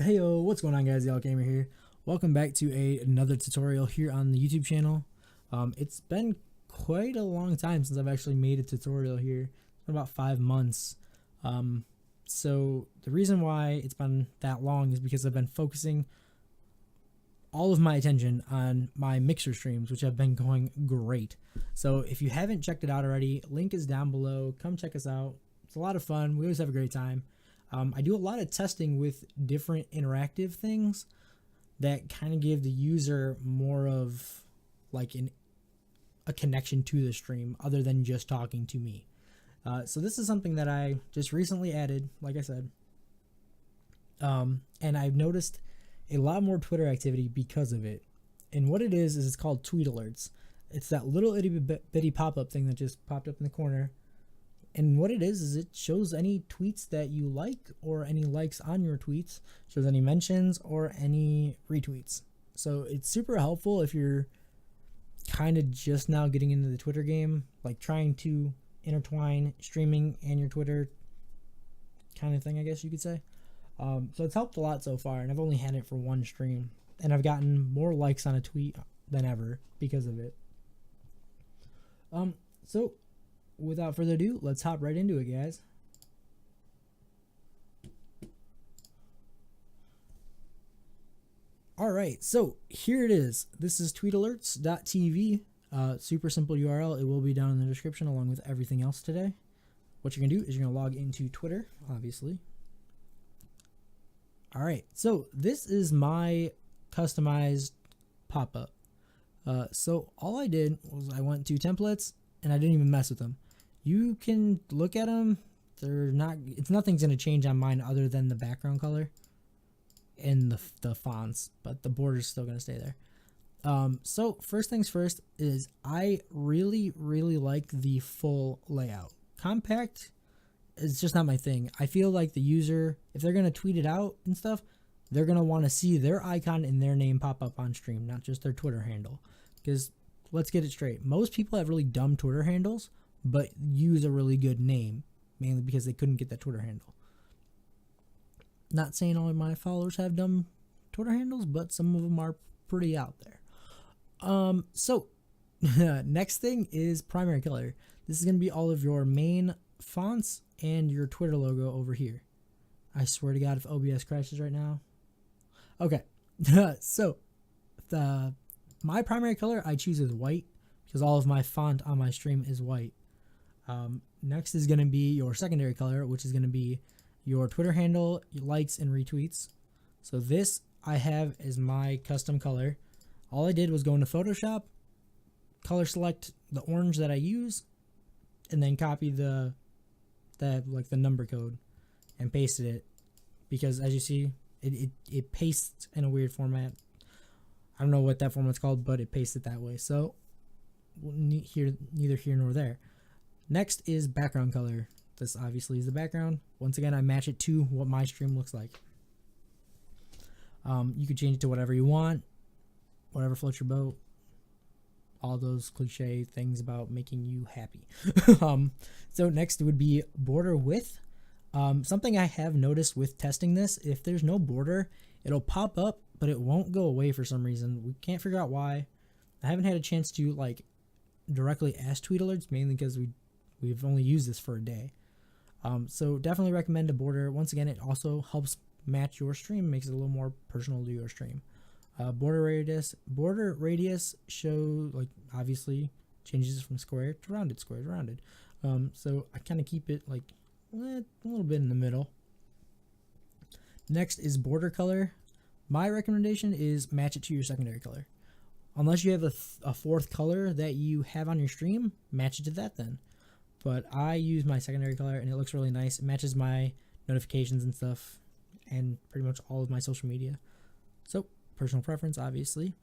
Heyo, what's going on, guys? Y'all Gamer here. Welcome back to another tutorial here on the YouTube channel. It's been quite a long time since I've actually made a tutorial here. It's been about 5 months. So the reason why it's been that long is because I've been focusing all of my attention on my mixer streams, which have been going great. So if you haven't checked it out already, link is down below. Come check us out. It's a lot of fun. We always have a great time. I do a lot of testing with different interactive things that kind of give the user more of like a connection to the stream other than just talking to me. So this is something that I just recently added, like I said. And I've noticed a lot more Twitter activity because of it. And what it is it's called TweetAlerts. It's that little itty bitty pop-up thing that just popped up in the corner. And what it is it shows any tweets that you like or any likes on your tweets, shows any mentions or any retweets. So it's super helpful if you're kind of just now getting into the Twitter game, like trying to intertwine streaming and your Twitter kind of thing, I guess you could say. So it's helped a lot so far, and I've only had it for one stream, and I've gotten more likes on a tweet than ever because of it. So without further ado, let's hop right into it, guys. Alright, so here it is. This is tweetalerts.tv. Super simple URL. It will be down in the description along with everything else today. What you're going to do is you're going to log into Twitter, obviously. Alright, so this is my customized pop-up. So all I did was I went to templates and I didn't even mess with them. You can look at them. Nothing's going to change on mine other than the background color and the fonts, but the border's still going to stay there. So first things first is I really like the full layout. Compact is just not my thing. I feel like the user, if they're going to tweet it out and stuff, they're going to want to see their icon and their name pop up on stream, not just their Twitter handle. Because let's get it straight. Most people have really dumb Twitter handles, but use a really good name, mainly because they couldn't get that Twitter handle. Not saying all of my followers have dumb Twitter handles, but some of them are pretty out there. So next thing is primary color. This is going to be all of your main fonts and your Twitter logo over here. I swear to God, if OBS crashes right now. Okay. So my primary color I choose is white because all of my font on my stream is white. Next is going to be your secondary color, which is going to be your Twitter handle, your likes, and retweets. So this I have as my custom color. All I did was go into Photoshop, color select the orange that I use, and then copy the number code and pasted it. Because as you see, it pastes in a weird format. I don't know what that format's called, but it pastes it that way. So neither here nor there. Next is background color. This obviously is the background. Once again, I match it to what my stream looks like. You can change it to whatever you want, whatever floats your boat. All those cliche things about making you happy. So next would be border width. Something I have noticed with testing this, if there's no border, it'll pop up, but it won't go away for some reason. We can't figure out why. I haven't had a chance to like directly ask TweetAlerts, mainly because we've only used this for a day. So definitely recommend a border. Once again, it also helps match your stream, makes it a little more personal to your stream. Border radius show, like, obviously changes from square to rounded, square to rounded. So I kind of keep it like a little bit in the middle. Next is border color. My recommendation is match it to your secondary color. Unless you have a fourth color that you have on your stream, match it to that then. But I use my secondary color and it looks really nice. It matches my notifications and stuff and pretty much all of my social media. So personal preference, obviously.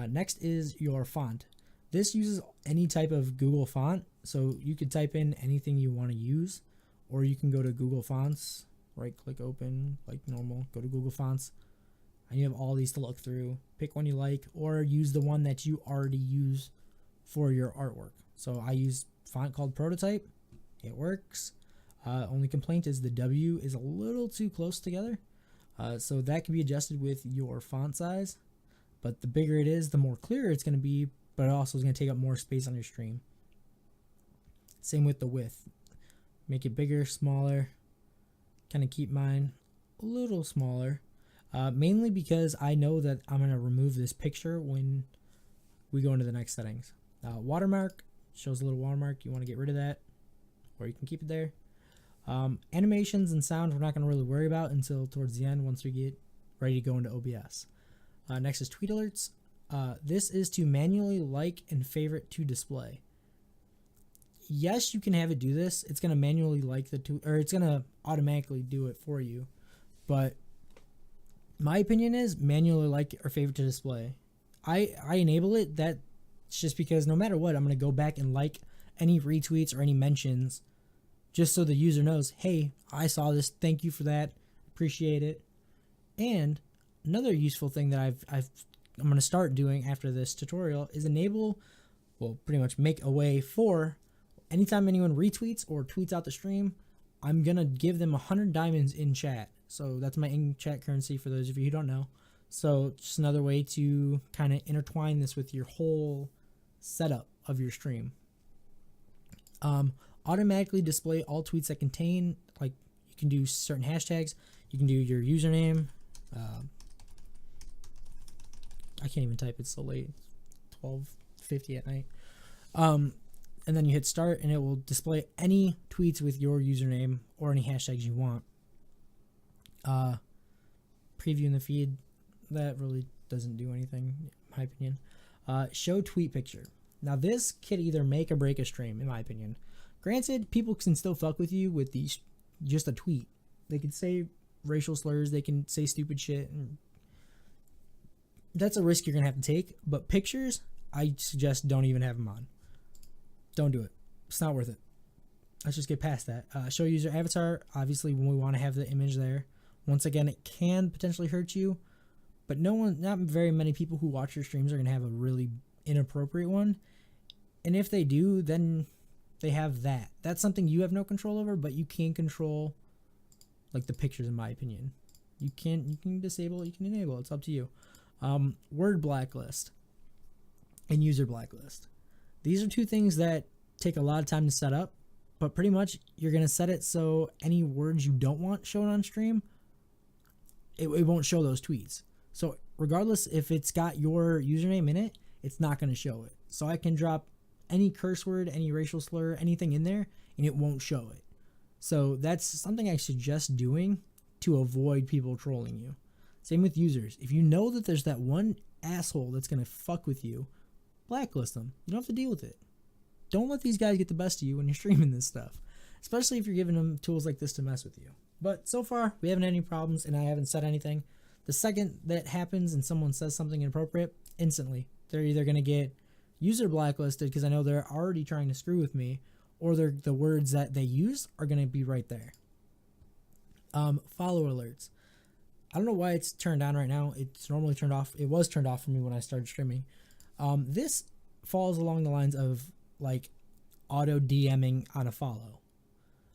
Next is your font. This uses any type of Google font. So you could type in anything you want to use, or you can go to Google Fonts, right click open like normal, go to Google Fonts, and you have all these to look through. Pick one you like or use the one that you already use for your artwork. So I use font called Prototype. It works. Only complaint is the W is a little too close together. So that can be adjusted with your font size, but the bigger it is, the more clear it's going to be, but it also is going to take up more space on your stream. Same with the width. Make it bigger, smaller. Kind of keep mine a little smaller, mainly because I know that I'm going to remove this picture when we go into the next settings. Watermark shows a little watermark. You want to get rid of that, or you can keep it there. Animations and sound we're not going to really worry about until towards the end once we get ready to go into OBS. Next is TweetAlerts. This is to manually like and favorite to display. Yes, you can have it do this. It's going to manually like the tweet, or it's going to automatically do it for you. But my opinion is manually like or favorite to display. I enable it. That's just because no matter what, I'm going to go back and like any retweets or any mentions just so the user knows, hey, I saw this. Thank you for that. Appreciate it. And another useful thing that I'm going to start doing after this tutorial is enable, well, pretty much make a way for anytime anyone retweets or tweets out the stream, I'm going to give them 100 diamonds in chat. So that's my in-chat currency for those of you who don't know. So just another way to kind of intertwine this with your whole setup of your stream. Automatically display all tweets that contain, like, you can do certain hashtags. You can do your username. I can't even type, it's so late. 12:50 at night. And then you hit start and it will display any tweets with your username or any hashtags you want. Preview in the feed, that really doesn't do anything in my opinion. Show tweet picture. Now this could either make or break a stream in my opinion. Granted, people can still fuck with you with these, just a tweet. They can say racial slurs, they can say stupid shit, and that's a risk you're gonna have to take. But pictures, I suggest don't even have them on. Don't do it. It's not worth it. Let's just get past that. Show user avatar. Obviously, when we want to have the image there. Once again, it can potentially hurt you, but not very many people who watch your streams are gonna have a really inappropriate one. And if they do, then they have that. That's something you have no control over, but you can control, like, the pictures, in my opinion. You can disable, you can enable. It's up to you. Word blacklist and user blacklist. These are two things that take a lot of time to set up, but pretty much you're going to set it so any words you don't want shown on stream, it won't show those tweets. So regardless if it's got your username in it, it's not going to show it. So I can drop any curse word, any racial slur, anything in there, and it won't show it. So that's something I suggest doing to avoid people trolling you. Same with users. If you know that there's that one asshole that's going to fuck with you, blacklist them. You don't have to deal with it. Don't let these guys get the best of you when you're streaming this stuff, especially if you're giving them tools like this to mess with you. But so far, we haven't had any problems, and I haven't said anything. The second that happens and someone says something inappropriate, instantly, they're either going to get user blacklisted because I know they're already trying to screw with me, or the words that they use are going to be right there. Follow alerts. I don't know why it's turned on right now. It's normally turned off. It was turned off for me when I started streaming. This falls along the lines of like auto DMing on a follow.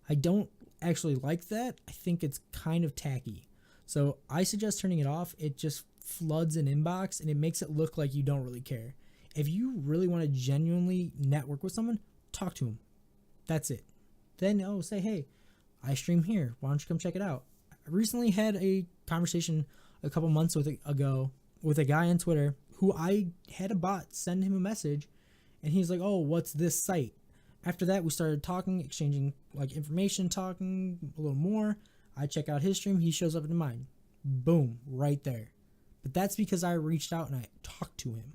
I don't actually like that. I think it's kind of tacky. So I suggest turning it off. It just floods an inbox and it makes it look like you don't really care. If you really want to genuinely network with someone, talk to them. That's it. Then, say, hey, I stream here. Why don't you come check it out? I recently had a conversation a couple months ago with a guy on Twitter who I had a bot send him a message, and he's like, oh, what's this site? After that, we started talking, exchanging like information, talking a little more. I check out his stream. He shows up in mine. Boom, right there. But that's because I reached out and I talked to him.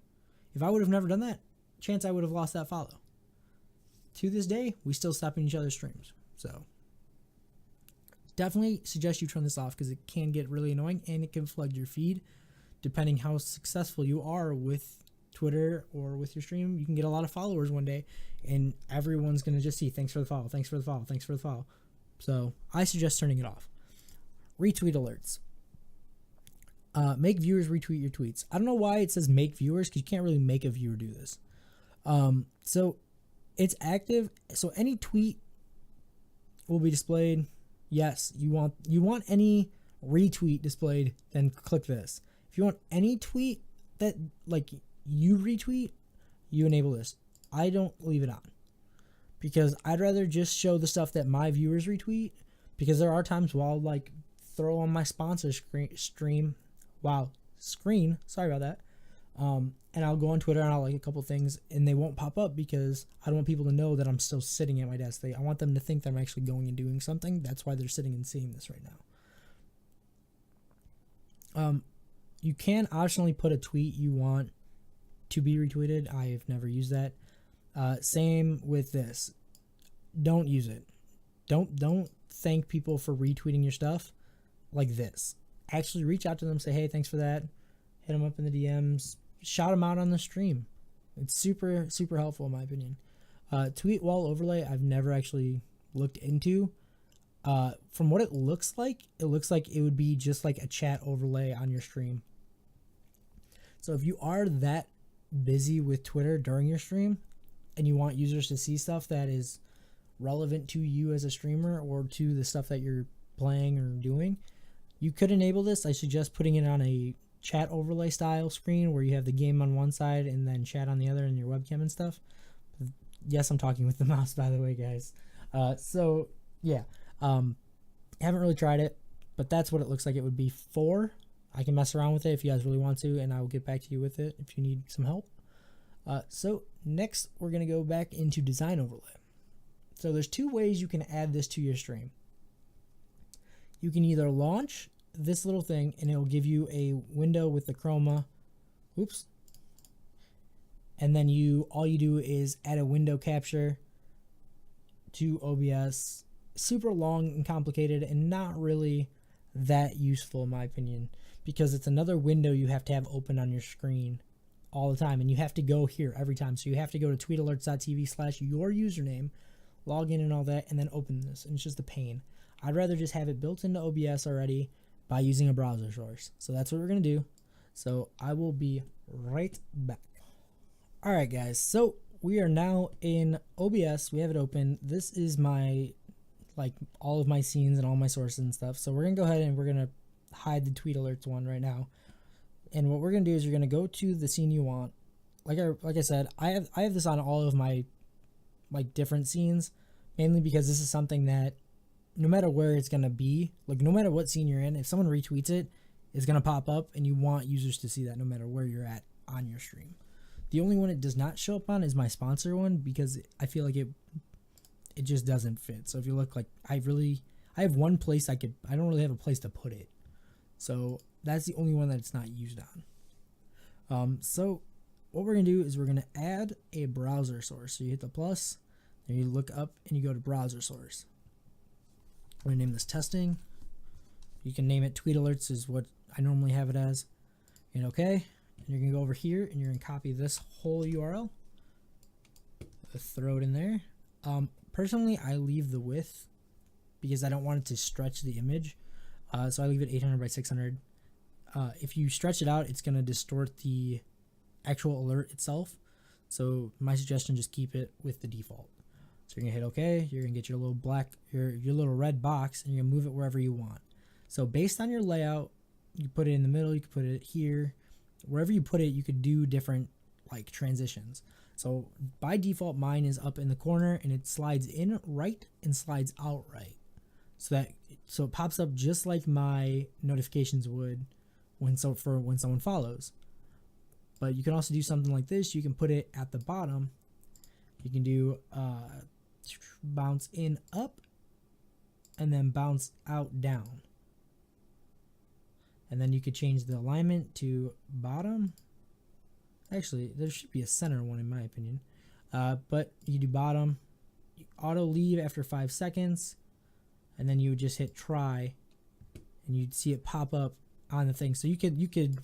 If I would have never done that, chance I would have lost that follow. To this day, we still stop in each other's streams. So definitely suggest you turn this off because it can get really annoying and it can flood your feed. Depending how successful you are with Twitter or with your stream, you can get a lot of followers one day and everyone's going to just see, thanks for the follow, thanks for the follow, thanks for the follow. So I suggest turning it off. Retweet alerts. Make viewers retweet your tweets. I don't know why it says make viewers because you can't really make a viewer do this. So it's active. So any tweet will be displayed. Yes, you want any retweet displayed, then click this. If you want any tweet that like you retweet, you enable this. I don't leave it on because I'd rather just show the stuff that my viewers retweet, because there are times where I'll like throw on my sponsor screen. Sorry about that. And I'll go on Twitter and I'll like a couple things and they won't pop up because I don't want people to know that I'm still sitting at my desk. I want them to think that I'm actually going and doing something. That's why they're sitting and seeing this right now. You can optionally put a tweet you want to be retweeted. I've never used that. Same with this. Don't use it. Don't thank people for retweeting your stuff like this. Actually reach out to them, say, hey, thanks for that. Hit them up in the DMs. Shout them out on the stream. It's super, super helpful in my opinion. Tweet wall overlay, I've never actually looked into. From what it looks like it would be just like a chat overlay on your stream. So if you are that busy with Twitter during your stream and you want users to see stuff that is relevant to you as a streamer or to the stuff that you're playing or doing, you could enable this. I suggest putting it on a chat overlay style screen where you have the game on one side and then chat on the other and your webcam and stuff. Yes, I'm talking with the mouse, by the way, guys. So yeah, haven't really tried it, but that's what it looks like it would be for. I can mess around with it if you guys really want to, and I will get back to you with it if you need some help. So next we're going to go back into design overlay. So there's two ways you can add this to your stream. You can either launch this little thing and it'll give you a window with the chroma. Oops. And then all you do is add a window capture to OBS. Super long and complicated and not really that useful in my opinion, because it's another window you have to have open on your screen all the time, and you have to go here every time. So you have to go to tweetalerts.tv/your username, log in and all that, and then open this, and it's just a pain. I'd rather just have it built into OBS already by using a browser source. So that's what we're going to do. So I will be right back. All right, guys. So we are now in OBS. We have it open. This is my, like, all of my scenes and all my sources and stuff. So we're going to go ahead and we're going to hide the TweetAlerts one right now. And what we're going to do is you're going to go to the scene you want. Like I said, I have this on all of my like different scenes, mainly because this is something that no matter where it's going to be, like no matter what scene you're in, if someone retweets it, it's going to pop up and you want users to see that no matter where you're at on your stream. The only one it does not show up on is my sponsor one, because I feel like it just doesn't fit. So if you look, like I have one place I don't really have a place to put it. So that's the only one that it's not used on. So what we're going to do is we're going to add a browser source. So you hit the plus, and you look up and you go to browser source. I'm going to name this testing. You can name it TweetAlerts is what I normally have it as. And okay. And you're going to go over here and you're going to copy this whole URL. Throw it in there. Personally, I leave the width because I don't want it to stretch the image. So I leave it 800 by 600. If you stretch it out, it's going to distort the actual alert itself. So my suggestion, just keep it with the default. So you're going to hit OK. You're going to get your little your little red box, and you're going to move it wherever you want. So based on your layout, you put it in the middle, you can put it here. Wherever you put it, you could do different like transitions. So by default, mine is up in the corner and it slides in right and slides out right. So it pops up just like my notifications would when someone follows. But you can also do something like this. You can put it at the bottom. You can do bounce in up and then bounce out down. And then you could change the alignment to bottom. Actually, there should be a center one in my opinion. But you do bottom, you auto leave after 5 seconds, and then you would just hit try, and you'd see it pop up on the thing. So you could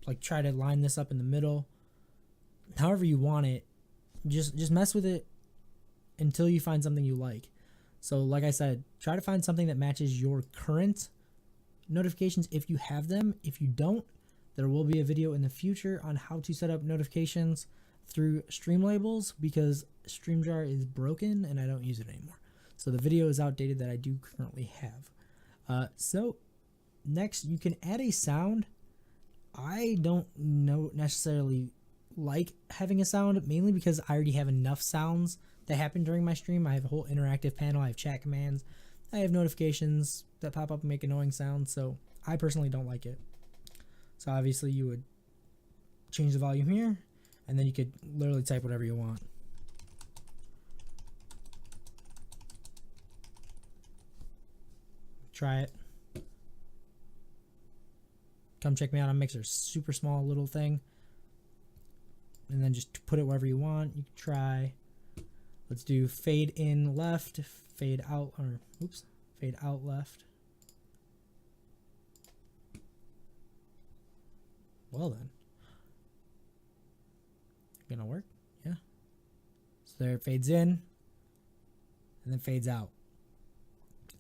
like try to line this up in the middle, however you want it. Just mess with it until you find something you like. So like I said, try to find something that matches your current notifications if you have them. If you don't, there will be a video in the future on how to set up notifications through stream labels, because StreamJar is broken and I don't use it anymore. So the video is outdated that I do currently have. So Next, you can add a sound. I don't know necessarily like having a sound, mainly because I already have enough sounds that happen during my stream. I have a whole interactive panel, I have chat commands, I have notifications that pop up and make annoying sounds, so I personally don't like it. So obviously you would change the volume here, and then you could literally type whatever you want. Try it. Come check me out on Mixer. Super small little thing. And then just put it wherever you want. You can try. Let's do fade in left, fade out, or oops, fade out left. Well then. Gonna work? Yeah. So there it fades in and then fades out.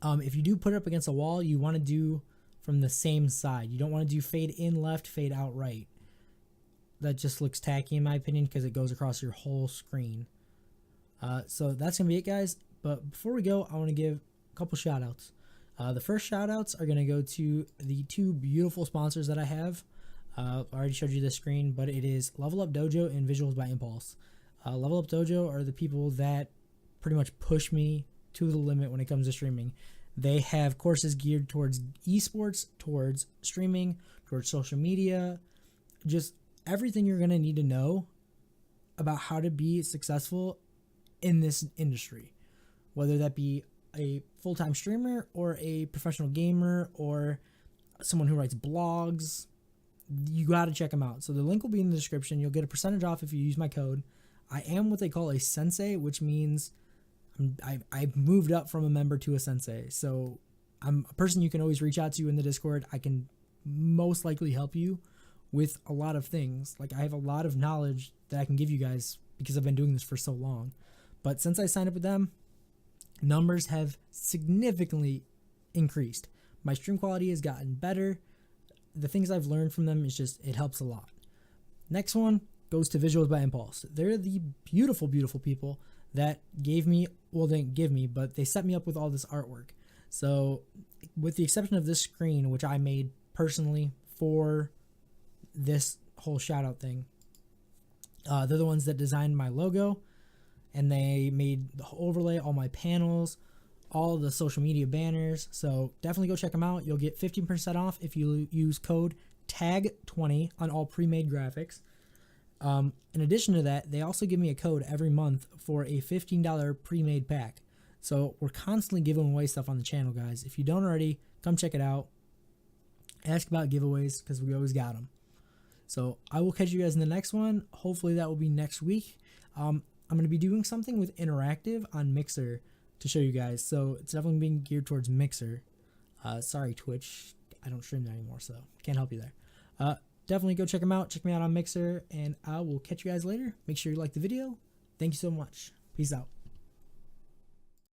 If you do put it up against a wall, you want to do from the same side. You don't want to do fade in left, fade out right. That just looks tacky in my opinion because it goes across your whole screen. So that's going to be it, guys. But before we go, I want to give a couple shout outs. The first shout outs are going to go to the two beautiful sponsors that I have. I already showed you the screen, but it is Level Up Dojo and Visuals by Impulse. Level Up Dojo are the people that pretty much push me to the limit when it comes to streaming. They have courses geared towards esports, towards streaming, towards social media, just everything you're going to need to know about how to be successful in this industry, whether that be a full-time streamer or a professional gamer or someone who writes blogs. You got to check them out. So the link will be in the description. You'll get a percentage off if you use my code. I am what they call a sensei, which means I've moved up from a member to a sensei. So I'm a person you can always reach out to in the Discord. I can most likely help you with a lot of things. Like I have a lot of knowledge that I can give you guys because I've been doing this for so long. But since I signed up with them, numbers have significantly increased. My stream quality has gotten better. The things I've learned from them is just, it helps a lot. Next one goes to Visuals by Impulse. They're the beautiful, beautiful people that gave me, well, they didn't give me, but they set me up with all this artwork. So with the exception of this screen, which I made personally for this whole shout out thing, they're the ones that designed my logo, and they made the overlay, all my panels, all the social media banners. So definitely go check them out. You'll get 15% off if you use code TAG20 on all pre-made graphics. In addition to that, they also give me a code every month for a $15 pre-made pack. So we're constantly giving away stuff on the channel, guys. If you don't already, come check it out. Ask about giveaways because we always got them. So I will catch you guys in the next one. Hopefully that will be next week. I'm going to be doing something with interactive on Mixer to show you guys. So it's definitely being geared towards Mixer. Sorry, Twitch. I don't stream there anymore, so can't help you there. Definitely go check them out. Check me out on Mixer, and I will catch you guys later. Make sure you like the video. Thank you so much. Peace out.